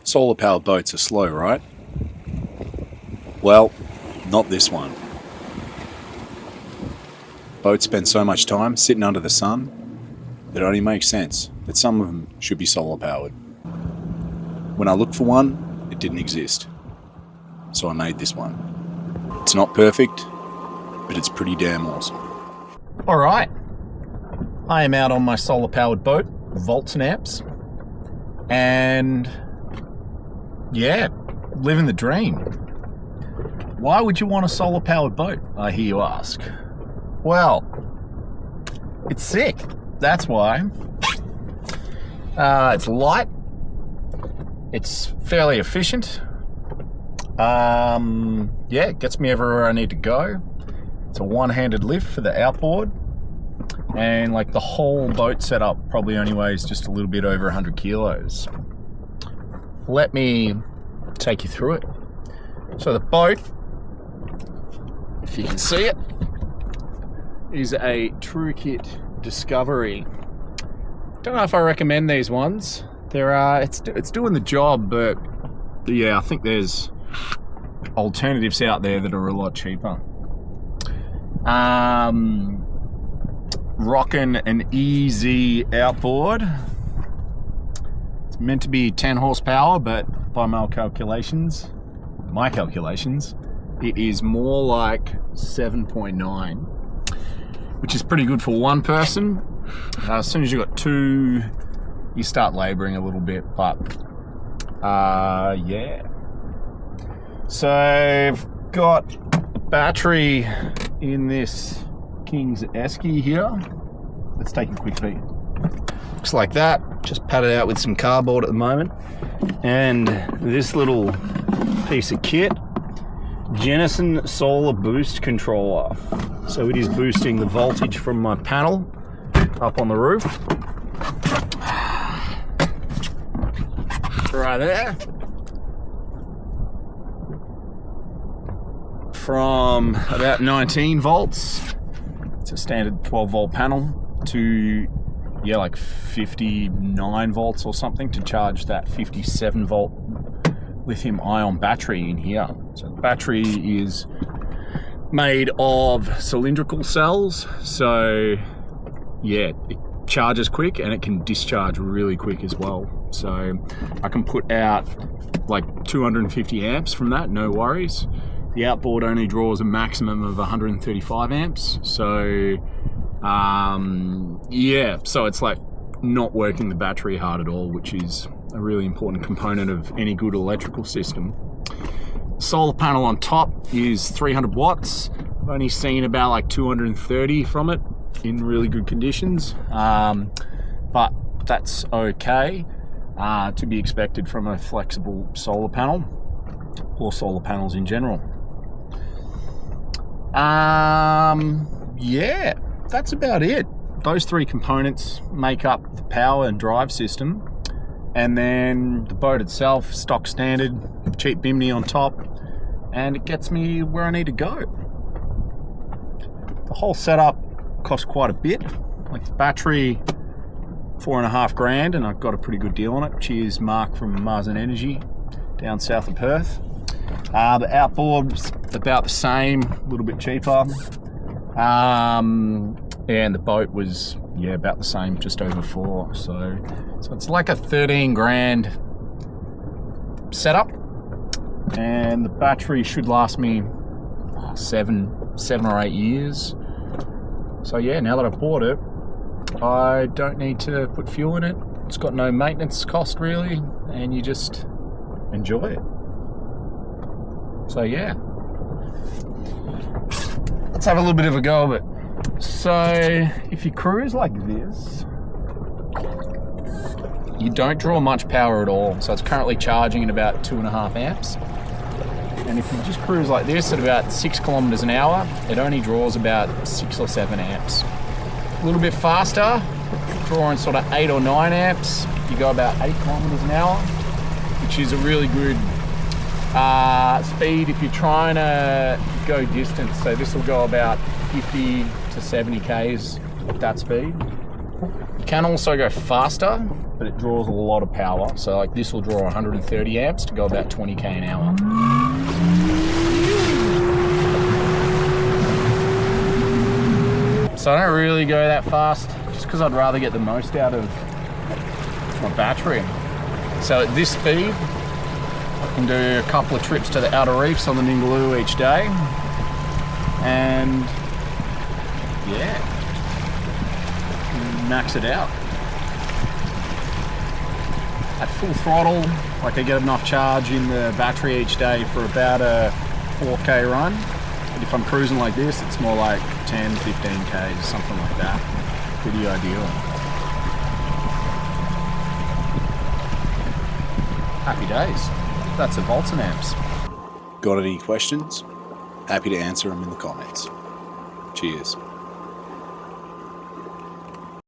Solar powered boats are slow, right? Well, not this one. Boats spend so much time sitting under the sun, it only makes sense that some of them should be solar powered. When I looked for one, it didn't exist. So I made this one. It's not perfect, but it's pretty damn awesome. All right, I am out on my solar powered boat, Voltnamps, and yeah, living the dream. Why would you want a solar powered boat, I hear you ask? Well, it's sick, that's why. It's light, it's fairly efficient. Yeah, it gets me everywhere I need to go. It's a one-handed lift for the outboard, and like the whole boat setup probably only weighs just a little bit over 100 kilos. Let me take you through it. So the boat, if you can see it, is a TrueKit Discovery. Don't know if I recommend these ones. It's doing the job, but yeah, I think there's alternatives out there that are a lot cheaper. Rocking an easy outboard. It's meant to be 10 horsepower, but by my calculations, it is more like 7.9, which is pretty good for one person. As soon as you've got two, you start labouring a little bit, but yeah. So I've got a battery in this King's Esky here. Let's take a quick peek. Looks like that. Just padded out with some cardboard at the moment. And this little piece of kit, Jenison Solar Boost Controller. So it is boosting the voltage from my panel up on the roof. Right there. From about 19 volts, it's a standard 12 volt panel, to yeah, like 59 volts or something to charge that 57 volt lithium ion battery in here. So the battery is made of cylindrical cells, so yeah, it charges quick and it can discharge really quick as well. So I can put out like 250 amps from that, no worries. The outboard only draws a maximum of 135 amps, so yeah, so it's like not working the battery hard at all, which is a really important component of any good electrical system. Solar panel on top is 300 watts. I've only seen about like 230 from it in really good conditions, but that's okay, to be expected from a flexible solar panel or solar panels in general. Yeah, that's about it. Those three components make up the power and drive system, and then the boat itself, stock standard, cheap bimini on top, and it gets me where I need to go. The whole setup cost quite a bit. Like the battery, $4.5 grand, and I got a pretty good deal on it. Cheers, Mark from Mars and Energy down south of Perth. The outboard's about the same, a little bit cheaper. And the boat was, yeah, about the same, just over 4. So it's like a 13 grand setup, and the battery should last me 7 or 8 years. So yeah, now that I've bought it, I don't need to put fuel in it. It's got no maintenance cost really, and you just enjoy it. So yeah, let's have a little bit of a go of it. So if you cruise like this, you don't draw much power at all. So it's currently charging at about 2.5 amps. And if you just cruise like this at about 6 kilometers an hour, it only draws about 6 or 7 amps. A little bit faster, drawing sort of 8 or 9 amps, you go about 8 kilometers an hour, which is a really good speed if you're trying to go distance. So this will go about 50 to 70 k's at that speed. You can also go faster but it draws a lot of power. So like this will draw 130 amps to go about 20k an hour. So I don't really go that fast, just because I'd rather get the most out of my battery. So at this speed, I can do a couple of trips to the outer reefs on the Ningaloo each day, and yeah, max it out. At full throttle, like I get enough charge in the battery each day for about a 4k run. But if I'm cruising like this, it's more like 10, 15Ks, something like that. Pretty ideal. Happy days. That's a Voltnamps. Got any questions? Happy to answer them in the comments. Cheers.